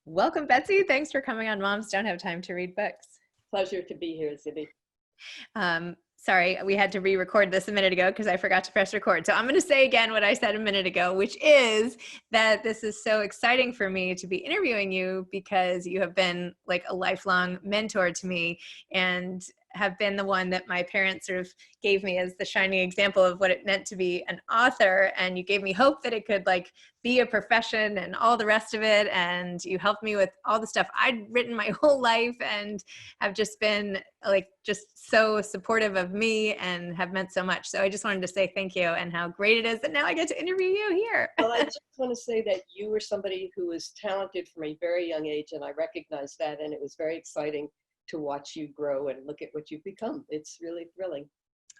Welcome, Betsy. Thanks for coming on Moms Don't Have Time to Read Books. Pleasure to be here, Zibby. Sorry, we had to re-record this a minute ago because I forgot to press record. So I'm going to say again what I said a minute ago, which is that this is so exciting for me to be interviewing you because you have been like a lifelong mentor to me and have been the one that my parents sort of gave me as the shining example of what it meant to be an author. And you gave me hope that it could like be a profession and all the rest of it. And you helped me with all the stuff I'd written my whole life and have just been like just so supportive of me and have meant so much. So I just wanted to say thank you and how great it is that now I get to interview you here. Well, I just want to say that you were somebody who was talented from a very young age, and I recognized that, and it was very exciting to watch you grow and look at what you've become. It's really thrilling.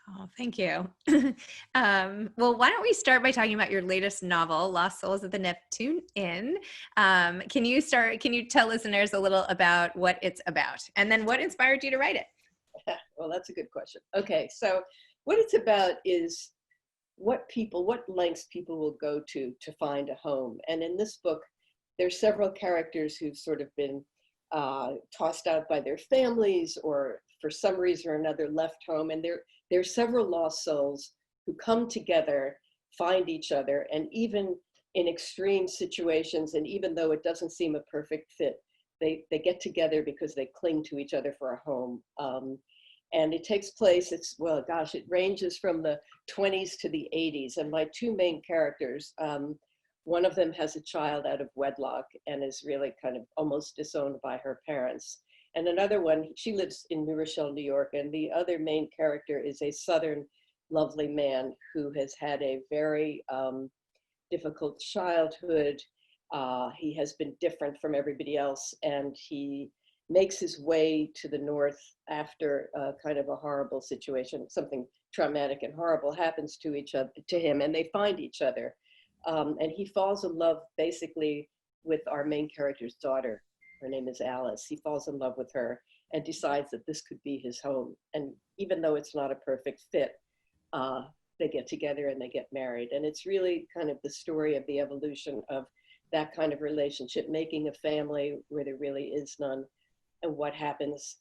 Oh, thank you. Well, why don't we start by talking about your latest novel, Lost Souls of the Neptune Inn. Can you tell listeners a little about what it's about and then what inspired you to write it? Well, that's a good question. Okay, so what it's about is what lengths people will go to find a home. And in this book, there's several characters who've sort of been tossed out by their families or for some reason or another left home. And there are several lost souls who come together, find each other, and even in extreme situations, and even though it doesn't seem a perfect fit, they get together because they cling to each other for a home. And it takes place, it ranges from the 20s to the 80s. And my two main characters, one of them has a child out of wedlock and is really kind of almost disowned by her parents. And another one, she lives in New Rochelle, New York. And the other main character is a Southern lovely man who has had a very difficult childhood. He has been different from everybody else, and he makes his way to the north after kind of a horrible situation. Something traumatic and horrible happens to him, and they find each other. And he falls in love basically with our main character's daughter. Her name is Alice. He falls in love with her and decides that this could be his home. And even though it's not a perfect fit, they get together and they get married. And it's really kind of the story of the evolution of that kind of relationship, making a family where there really is none, and what happens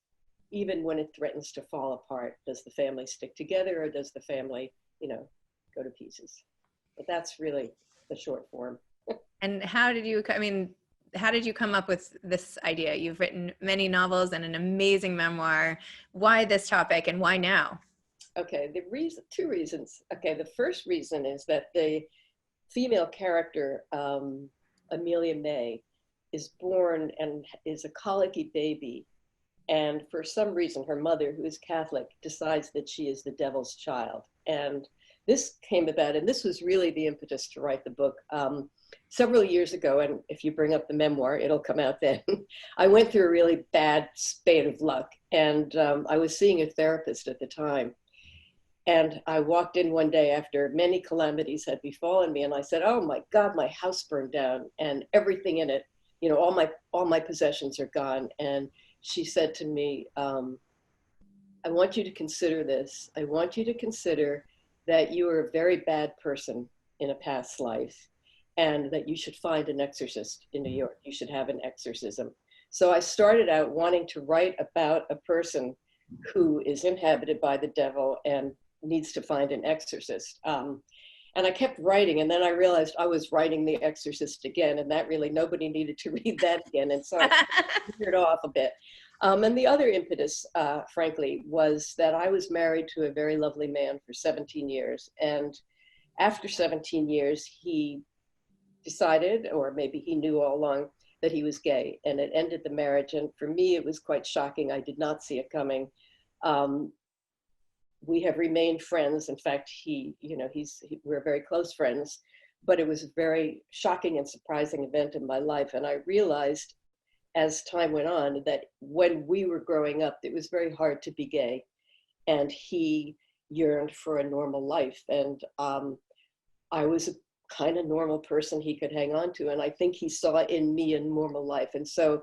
even when it threatens to fall apart. Does the family stick together, or does the family, go to pieces? But that's really the short form. And how did you come up with this idea? You've written many novels and an amazing memoir. Why this topic and why now? Okay, two reasons. Okay, the first reason is that the female character, Amelia May, is born and is a colicky baby. And for some reason, her mother, who is Catholic, decides that she is the devil's child. And this came about, and this was really the impetus to write the book. Several years ago, and if you bring up the memoir, it'll come out then, I went through a really bad spate of luck. And I was seeing a therapist at the time. And I walked in one day after many calamities had befallen me, and I said, "Oh my God, my house burned down and everything in it, all my possessions are gone." And she said to me, "I want you to consider this. I want you to consider that you were a very bad person in a past life, and that you should find an exorcist in New York. You should have an exorcism." So I started out wanting to write about a person who is inhabited by the devil and needs to find an exorcist. And I kept writing, and then I realized I was writing The Exorcist again, and that really, nobody needed to read that again. And so I veered off a bit. And the other impetus, frankly, was that I was married to a very lovely man for 17 years. And after 17 years, he decided, or maybe he knew all along, that he was gay, and it ended the marriage. And for me, it was quite shocking. I did not see it coming. We have remained friends. In fact, we're very close friends, but it was a very shocking and surprising event in my life. And I realized as time went on that when we were growing up, it was very hard to be gay, and he yearned for a normal life. And I was a kind of normal person he could hang on to. And I think he saw in me a normal life. And so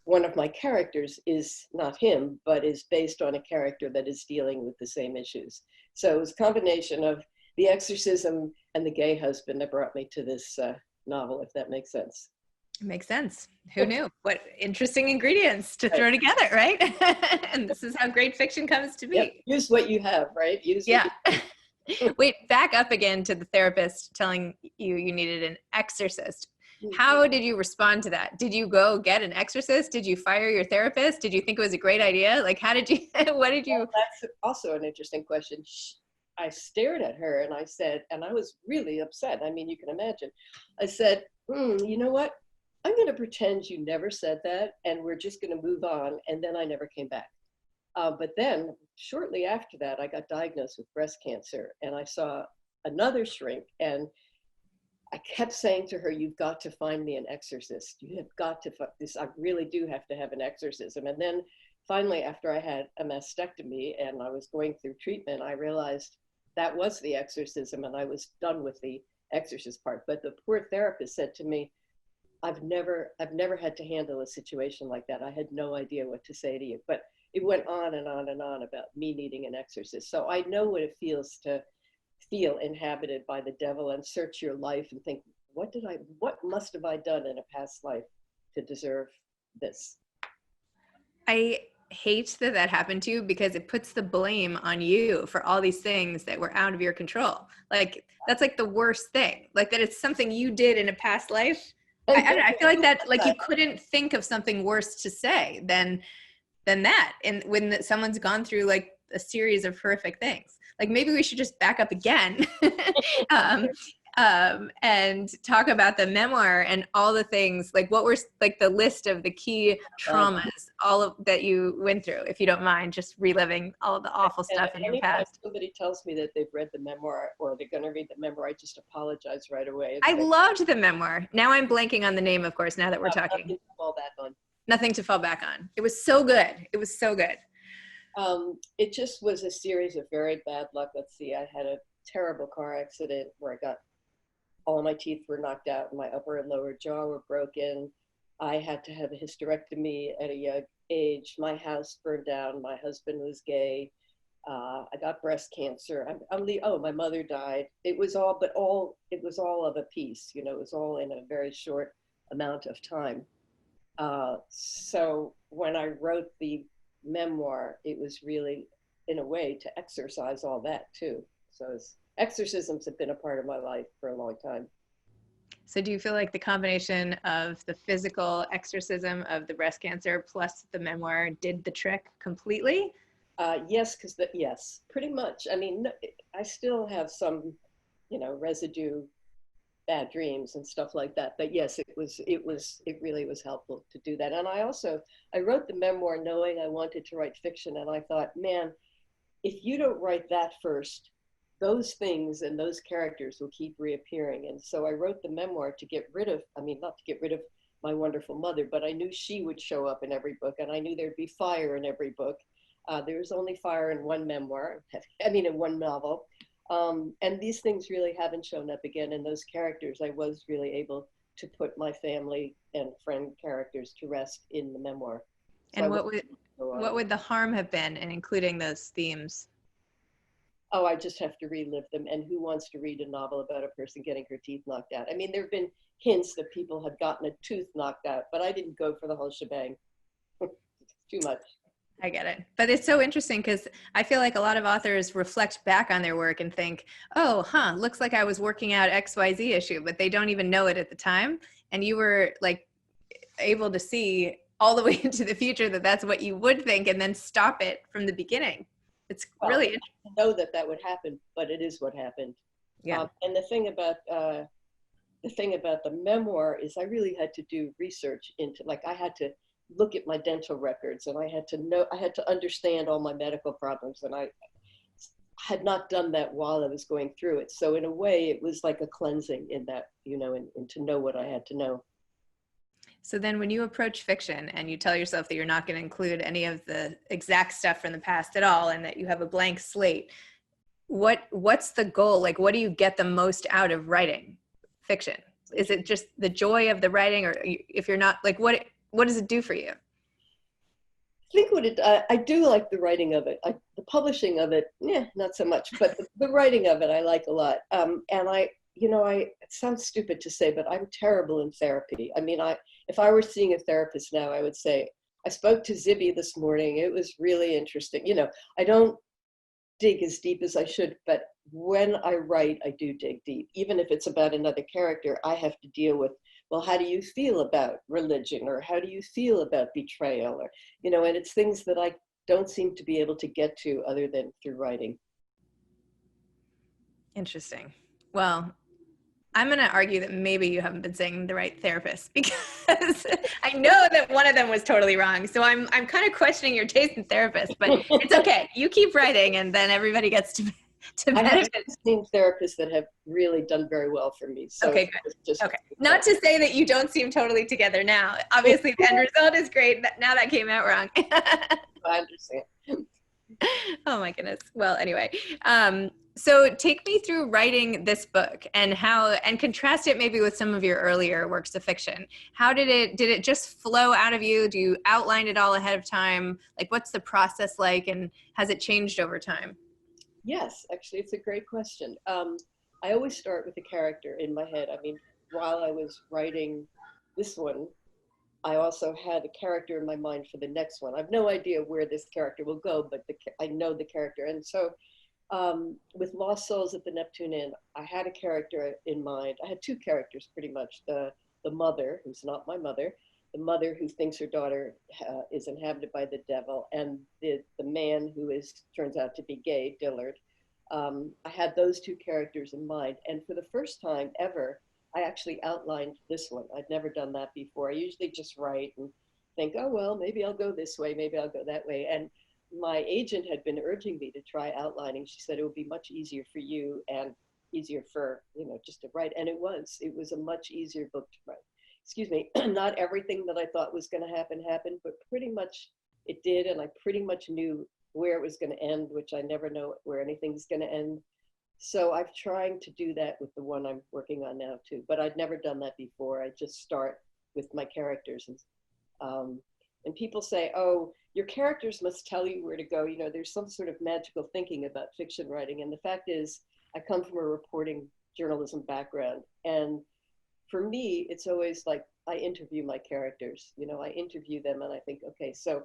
one of my characters is not him, but is based on a character that is dealing with the same issues. So it was a combination of the exorcism and the gay husband that brought me to this novel, if that makes sense. Makes sense. Who knew? What interesting ingredients to Right. throw together, right? And this is how great fiction comes to Yep. be. Use what you have, right? Use what Yeah. Wait, back up again to the therapist telling you you needed an exorcist. you How did you respond to that? Did you go get an exorcist? Did you fire your therapist? Did you think it was a great idea? Like, how did you, what did you? Well, that's also an interesting question. I stared at her and I said, and I was really upset. I mean, you can imagine. I said, you know what? I'm going to pretend you never said that, and we're just going to move on. And then I never came back. But then shortly after that, I got diagnosed with breast cancer, and I saw another shrink, and I kept saying to her, you've got to find me an exorcist. You have got to find this. I really do have to have an exorcism. And then finally, after I had a mastectomy and I was going through treatment, I realized that was the exorcism, and I was done with the exorcist part. But the poor therapist said to me, I've never had to handle a situation like that. I had no idea what to say to you. But it went on and on and on about me needing an exorcist. So I know what it feels to feel inhabited by the devil and search your life and think, what must have I done in a past life to deserve this? I hate that that happened to you because it puts the blame on you for all these things that were out of your control. Like, that's like the worst thing, like that it's something you did in a past life. I don't know, I feel like that, like you couldn't think of something worse to say than that. And when someone's gone through like a series of horrific things, like maybe we should just back up again and talk about the memoir and all the things, like what were like the list of the key traumas, all of that you went through, if you don't mind just reliving all of the awful stuff in your past. Somebody tells me that they've read the memoir or they're going to read the memoir, I just apologize right away. I loved the memoir. Now I'm blanking on the name, of course, now that we're talking. Nothing to fall back on. Nothing to fall back on. It was so good. It was so good. It just was a series of very bad luck. Let's see, I had a terrible car accident where I got all my teeth were knocked out, my upper and lower jaw were broken. I had to have a hysterectomy at a young age. My house burned down. My husband was gay. I got breast cancer. My mother died. It was all of a piece. You know, it was all in a very short amount of time. So when I wrote the memoir, it was really, in a way, to exorcise all that too. So exorcisms have been a part of my life for a long time. So do you feel like the combination of the physical exorcism of the breast cancer plus the memoir did the trick completely? Yes, yes, pretty much. I mean, I still have some, residue, bad dreams and stuff like that. But yes, it really was helpful to do that. And I wrote the memoir knowing I wanted to write fiction. And I thought, man, if you don't write that first, those things and those characters will keep reappearing. And so I wrote the memoir to get rid of, not to get rid of my wonderful mother, but I knew she would show up in every book, and I knew there'd be fire in every book. There was only fire in one memoir, in one novel. And these things really haven't shown up again. And those characters, I was really able to put my family and friend characters to rest in the memoir. So and what would the harm have been in including those themes? Oh, I just have to relive them. And who wants to read a novel about a person getting her teeth knocked out? I mean, there have been hints that people have gotten a tooth knocked out, but I didn't go for the whole shebang. Too much. I get it. But it's so interesting because I feel like a lot of authors reflect back on their work and think, looks like I was working out XYZ issue, but they don't even know it at the time. And you were like able to see all the way into the future that that's what you would think and then stop it from the beginning. It's really interesting. I know that would happen, but it is what happened. Yeah. And the thing about the memoir is I really had to do research into, like, I had to look at my dental records, and I had to understand all my medical problems, and I had not done that while I was going through it. So in a way, it was like a cleansing in that, and to know what I had to know. So then when you approach fiction and you tell yourself that you're not going to include any of the exact stuff from the past at all, and that you have a blank slate, what's the goal? Like, what do you get the most out of writing fiction? Is it just the joy of the writing, or if you're not, like, what does it do for you? I think I do like the writing of it. The publishing of it, not so much, but the writing of it I like a lot. And it sounds stupid to say, but I'm terrible in therapy. I mean, if I were seeing a therapist now, I would say, I spoke to Zibby this morning. It was really interesting. I don't dig as deep as I should, but when I write, I do dig deep. Even if it's about another character, I have to deal with, well, how do you feel about religion? Or how do you feel about betrayal? Or, and it's things that I don't seem to be able to get to other than through writing. Interesting. Well, I'm going to argue that maybe you haven't been seeing the right therapist, because I know that one of them was totally wrong. So I'm kind of questioning your taste in therapists, but it's okay. You keep writing, and then everybody gets to I have benefit. seen therapists that have really done very well for me. So okay, good. Okay. Not to say that you don't seem totally together now. Obviously, the end result is great. Now that came out wrong. I understand. Oh my goodness. Well, anyway, so take me through writing this book and contrast it maybe with some of your earlier works of fiction. How did it just flow out of you? Do you outline it all ahead of time? Like, what's the process like, and has it changed over time? Yes, actually, it's a great question. I always start with a character in my head. I mean, while I was writing this one, I also had a character in my mind for the next one. I have no idea where this character will go, but I know the character. And so with Lost Souls at the Neptune Inn, I had a character in mind. I had two characters pretty much. The mother, who's not my mother, the mother who thinks her daughter is inhabited by the devil, and the man who turns out to be gay, Dillard. I had those two characters in mind. And for the first time ever, I actually outlined this one. I'd never done that before. I usually just write and think, oh, well, maybe I'll go this way, maybe I'll go that way. And my agent had been urging me to try outlining. She said it would be much easier for you and easier for, just to write. And it was a much easier book to write. Excuse me, not everything that I thought was going to happen happened, but pretty much it did. And I pretty much knew where it was going to end, which I never know where anything's going to end. So I'm trying to do that with the one I'm working on now too, but I'd never done that before. I just start with my characters, and people say, oh, your characters must tell you where to go. There's some sort of magical thinking about fiction writing. And the fact is, I come from a reporting journalism background. And for me, it's always like, I interview my characters, I interview them and I think, okay, so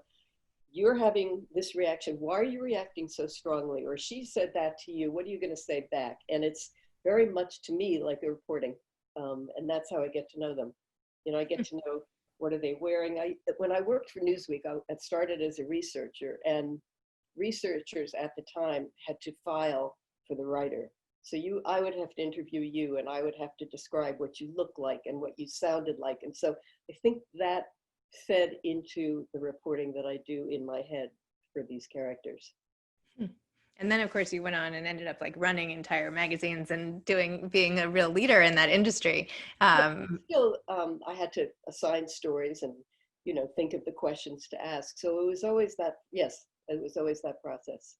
you're having this reaction. Why are you reacting so strongly? Or she said that to you. What are you going to say back? And it's very much to me like a reporting. And that's how I get to know them. I get to know, what are they wearing? When I worked for Newsweek, I started as a researcher, and researchers at the time had to file for the writer. So I would have to interview you, and I would have to describe what you look like and what you sounded like. And so I think that fed into the reporting that I do in my head for these characters. And then, of course, you went on and ended up like running entire magazines and being a real leader in that industry. Still, I had to assign stories and, think of the questions to ask. So it was always that, yes, it was always that process.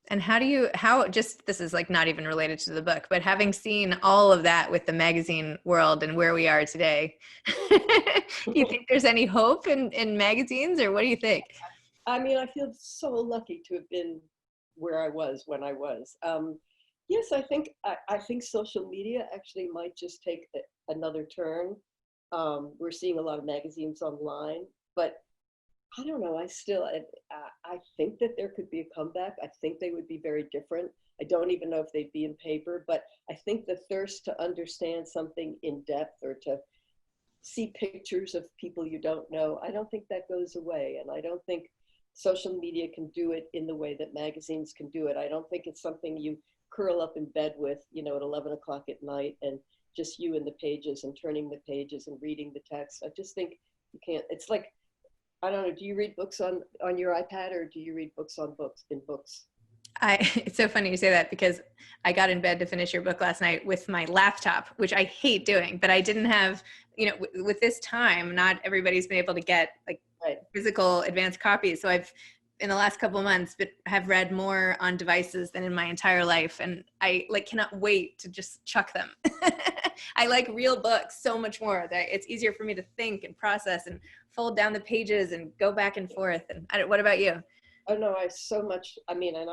And this is like not even related to the book, but having seen all of that with the magazine world and where we are today, do you think there's any hope in magazines, or what do you think? I mean, I feel so lucky to have been where I was when I was. Yes, I think social media actually might just take another turn. We're seeing a lot of magazines online, but I don't know. I think that there could be a comeback. I think they would be very different. I don't even know if they'd be in paper, but I think the thirst to understand something in depth or to see pictures of people you don't know, I don't think that goes away. And I don't think social media can do it in the way that magazines can do it. I don't think it's something you curl up in bed with, at 11 o'clock at night and just you in the pages and turning the pages and reading the text. I just think you can't. It's like, I don't know, do you read books on your iPad, or do you read books in books? It's so funny you say that, because I got in bed to finish your book last night with my laptop, which I hate doing, but I didn't have, with this time, not everybody's been able to get like physical advanced copies. So I've, in the last couple of months, have read more on devices than in my entire life. And I cannot wait to just chuck them. I like real books so much more that it's easier for me to think and process and fold down the pages and go back and forth. And what about you? Oh no, I so much, I mean, and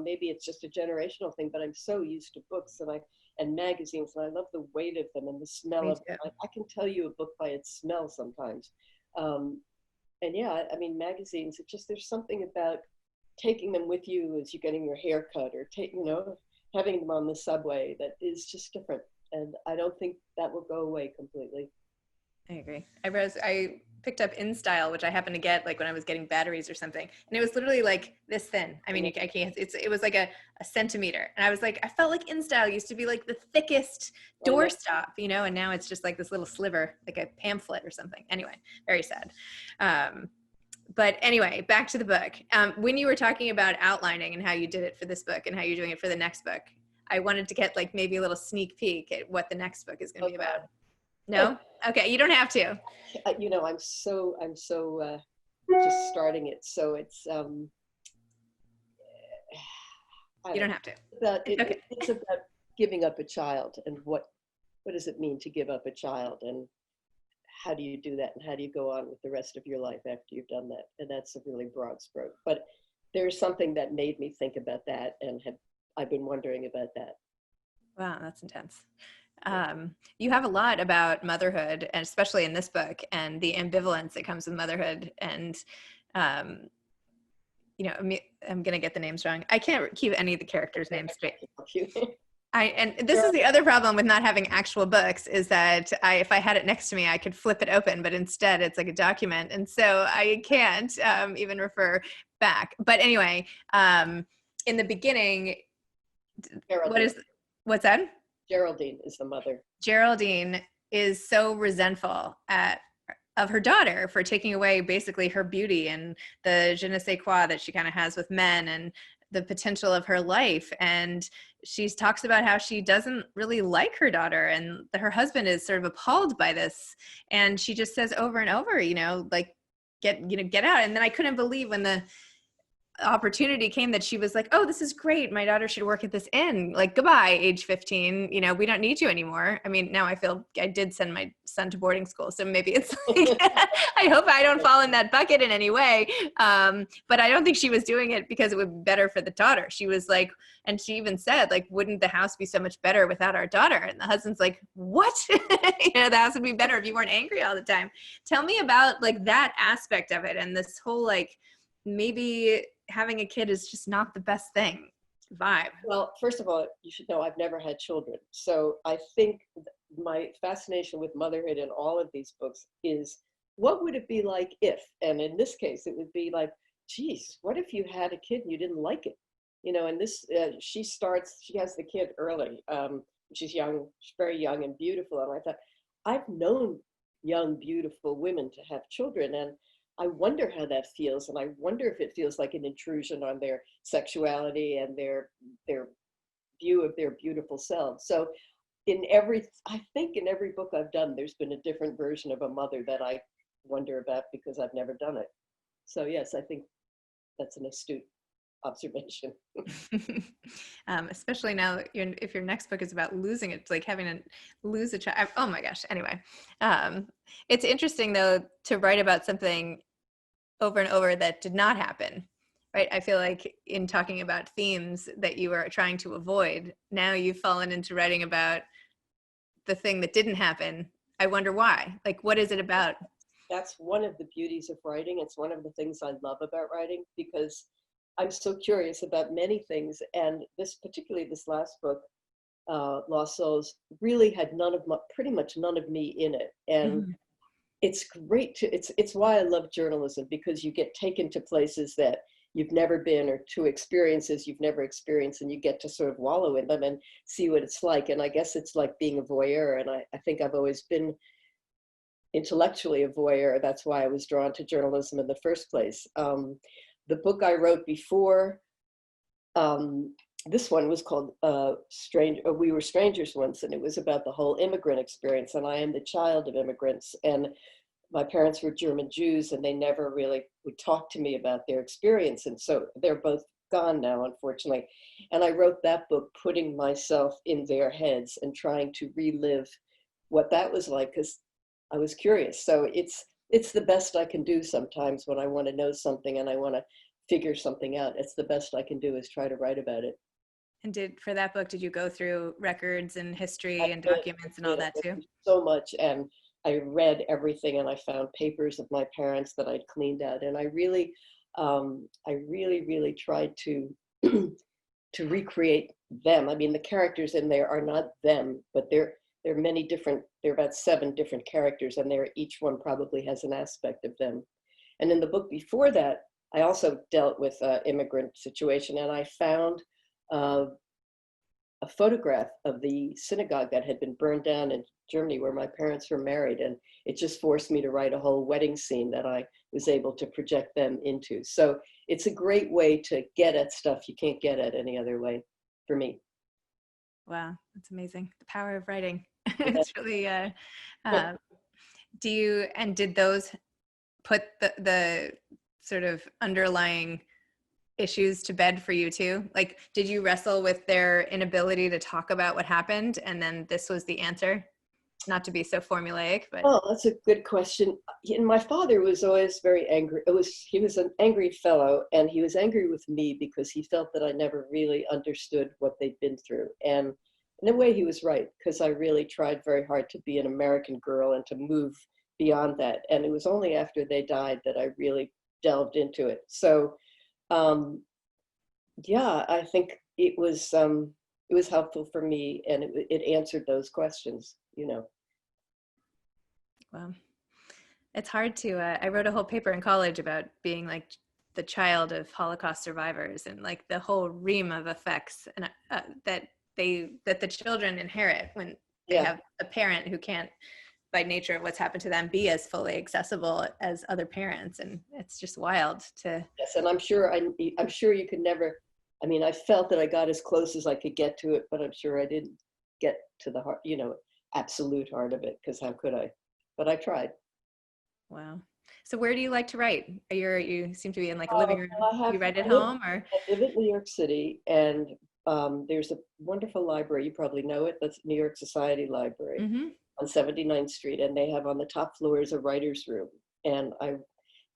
maybe it's just a generational thing, but I'm so used to books, and and magazines, and I love the weight of them and the smell Me of too. them. I can tell you a book by its smell sometimes. And yeah, I mean, magazines, it's just, there's something about taking them with you as you're getting your hair cut, or having them on the subway, that is just different. And I don't think that will go away completely. I agree. I picked up InStyle, which I happened to get like when I was getting batteries or something, and it was literally like this thin. I mean, I can't. It was like a centimeter, and I was like, I felt like InStyle used to be like the thickest doorstop, and now it's just like this little sliver, like a pamphlet or something. Anyway, very sad. But anyway, back to the book. When you were talking about outlining and how you did it for this book and how you're doing it for the next book, I wanted to get like maybe a little sneak peek at what the next book is going to be about. No? Okay, you don't have to. I'm so just starting it, so it's You don't have to. okay. It's about giving up a child, and what does it mean to give up a child, and how do you do that, and how do you go on with the rest of your life after you've done that? And that's a really broad stroke, but there's something that made me think about that, and I've been wondering about that. Wow, that's intense. You have a lot about motherhood, and especially in this book, and the ambivalence that comes with motherhood. And, I'm going to get the names wrong. I can't keep any of the characters' names straight. And this is the other problem with not having actual books, is that if I had it next to me, I could flip it open, but instead it's like a document. And so I can't even refer back. But anyway, in the beginning, what's that? Geraldine is the mother. Geraldine is so resentful of her daughter for taking away basically her beauty and the je ne sais quoi that she kind of has with men and the potential of her life. And she talks about how she doesn't really like her daughter, and her husband is sort of appalled by this. And she just says over and over, like, get out. And then I couldn't believe when the opportunity came that she was like, oh, this is great, my daughter should work at this inn, like, goodbye, age 15, we don't need you anymore. I mean, now I feel I did send my son to boarding school, so maybe it's like I hope I don't fall in that bucket in any way, but I don't think she was doing it because it would be better for the daughter. She was like, and she even said, like, wouldn't the house be so much better without our daughter? And the husband's like, what? The house would be better if you weren't angry all the time. Tell me about like that aspect of it, and this whole like, maybe having a kid is just not the best thing vibe. Well, first of all, you should know I've never had children. So I think my fascination with motherhood in all of these books is, what would it be like if, and in this case, it would be like, geez, what if you had a kid and you didn't like it? And this, she has the kid early. She's young, she's very young and beautiful. And I thought, I've known young, beautiful women to have children, and I wonder how that feels, and I wonder if it feels like an intrusion on their sexuality and their view of their beautiful selves. So I think in every book I've done, there's been a different version of a mother that I wonder about because I've never done it. So yes, I think that's an astute observation. Especially now, if your next book is about losing it, like having to lose a child. Oh my gosh. Anyway, it's interesting though to write about something over and over that did not happen, right? I feel like in talking about themes that you were trying to avoid, now you've fallen into writing about the thing that didn't happen. I wonder why. Like, what is it about? That's one of the beauties of writing. It's one of the things I love about writing, because I'm so curious about many things, and particularly this last book, Lost Souls, really had pretty much none of me in it. And it's great it's why I love journalism, because you get taken to places that you've never been, or to experiences you've never experienced, and you get to sort of wallow in them and see what it's like. And I guess it's like being a voyeur, and I think I've always been intellectually a voyeur. That's why I was drawn to journalism in the first place. The book I wrote before this one was called We Were Strangers Once, and it was about the whole immigrant experience. And I am the child of immigrants, and my parents were German Jews, and they never really would talk to me about their experience. And so they're both gone now, unfortunately. And I wrote that book putting myself in their heads and trying to relive what that was like, because I was curious. So it's the best I can do sometimes when I want to know something and I want to figure something out. It's the best I can do, is try to write about it. for that book, did you go through records and history and did, documents and all that too? so much, and I read everything, and I found papers of my parents that I'd cleaned out, and I really tried to to recreate them. I mean, the characters in there are not them, but there are many different. There are about 7 different characters, and each one probably has an aspect of them. And in the book before that, I also dealt with an immigrant situation, and I found uh, a photograph of the synagogue that had been burned down in Germany where my parents were married. And it just forced me to write a whole wedding scene that I was able to project them into. So it's a great way to get at stuff you can't get at any other way for me. Wow, that's amazing. The power of writing. Yeah. It's really, did those put the sort of underlying issues to bed for you too? Like, did you wrestle with their inability to talk about what happened, and then this was the answer? Not to be so formulaic, but Oh, that's a good question. And my father was always very angry. He was an angry fellow, and he was angry with me because he felt that I never really understood what they'd been through. And in a way, he was right, because I really tried very hard to be an American girl and to move beyond that. And it was only after they died that I really delved into it. So, yeah, I think it was helpful for me, and it answered those questions, you know. well, it's hard to, I wrote a whole paper in college about being like the child of Holocaust survivors and like the whole ream of effects and that the children inherit when they Yeah. have a parent who can't, by nature of what's happened to them, be as fully accessible as other parents. And it's just wild to. Yes, and I'm sure you could never. I mean, I felt that I got as close as I could get to it, but I'm sure I didn't get to the heart, absolute heart of it, because how could I? But I tried. Wow. So where do you like to write? You seem to be in like a living room. Well, You write at home or? I live in New York City, and there's a wonderful library. You probably know it. That's New York Society Library Mm-hmm. on 79th Street, and they have on the top floor is a writer's room. And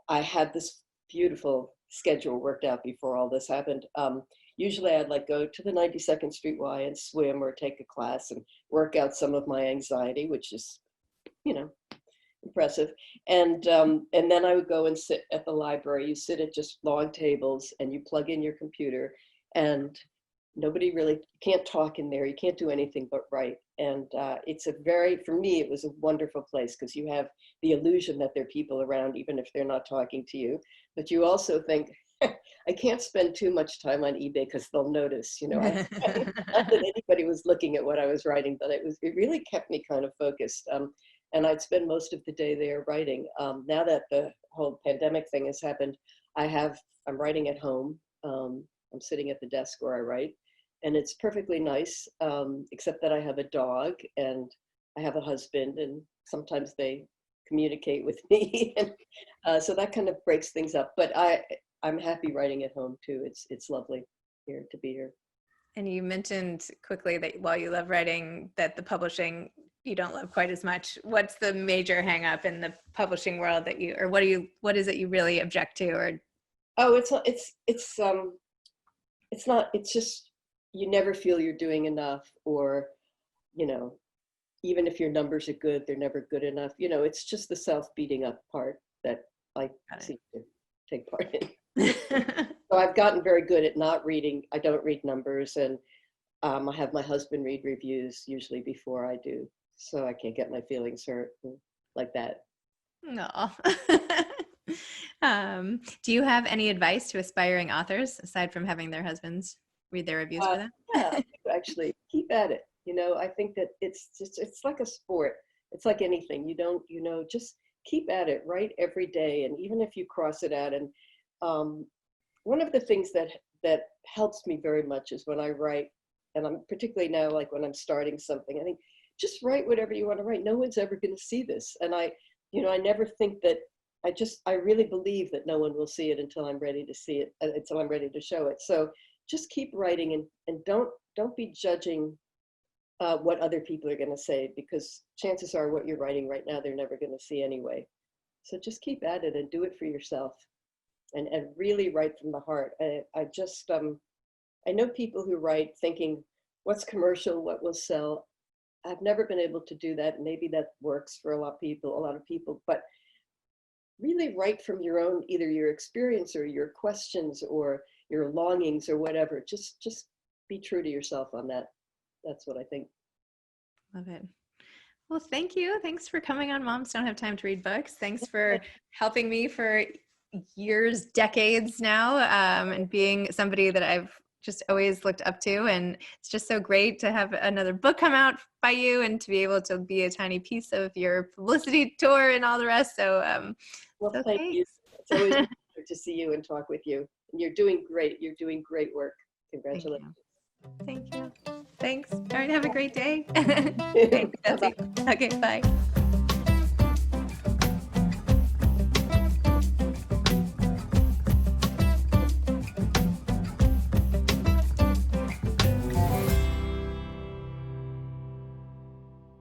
I had this beautiful schedule worked out before all this happened. Usually I'd like go to the 92nd Street Y and swim or take a class and work out some of my anxiety, which is, you know, impressive. And then I would go and sit at the library. You sit at just long tables and you plug in your computer, and nobody really can't talk in there. You can't do anything but write. And for me, it was a wonderful place, because you have the illusion that there are people around, even if they're not talking to you. But you also think, I can't spend too much time on eBay because they'll notice, not that anybody was looking at what I was writing, but it really kept me kind of focused. And I'd spend most of the day there writing. Now that the whole pandemic thing has happened, I'm writing at home. I'm sitting at the desk where I write, and it's perfectly nice, except that I have a dog and I have a husband, and sometimes they communicate with me. And so that kind of breaks things up, but I'm happy writing at home too. It's lovely here to be here. And you mentioned quickly that while you love writing, that the publishing you don't love quite as much. What's the major hang up in the publishing world what is it you really object to? Or it's just, you never feel you're doing enough, or, even if your numbers are good, they're never good enough. It's just the self-beating up part that I seem to take part in. So I've gotten very good at not reading. I don't read numbers, and I have my husband read reviews usually before I do, so I can't get my feelings hurt like that. No. Do you have any advice to aspiring authors aside from having their husbands read their reviews for them? Yeah, actually, keep at it. I think that it's like a sport. It's like anything. You don't, just keep at it. Write every day, and even if you cross it out. And one of the things that helps me very much is when I write, and I'm particularly now, like when I'm starting something, I think just write whatever you want to write. No one's ever going to see this, and I never think that. I really believe that no one will see it until I'm ready to see it, until I'm ready to show it. So just keep writing, and don't be judging what other people are going to say, because chances are what you're writing right now, they're never going to see anyway. So just keep at it and do it for yourself, and really write from the heart. I just, I know people who write thinking, what's commercial, what will sell? I've never been able to do that. Maybe that works for a lot of people, but really write from your own, either your experience or your questions or your longings or whatever. Just be true to yourself on that. That's what I think. Love it. Well, thank you. Thanks for coming on Moms Don't Have Time to Read Books. Thanks for helping me for years, decades now, and being somebody that I've just always looked up to. And it's just so great to have another book come out by you and to be able to be a tiny piece of your publicity tour and all the rest. So, Well, so thank you. thanks. It's always a pleasure to see you and talk with you. You're doing great. You're doing great work. Congratulations. Thank you. Thanks. All right. Have a great day. Thanks, Betsy. Okay. Bye.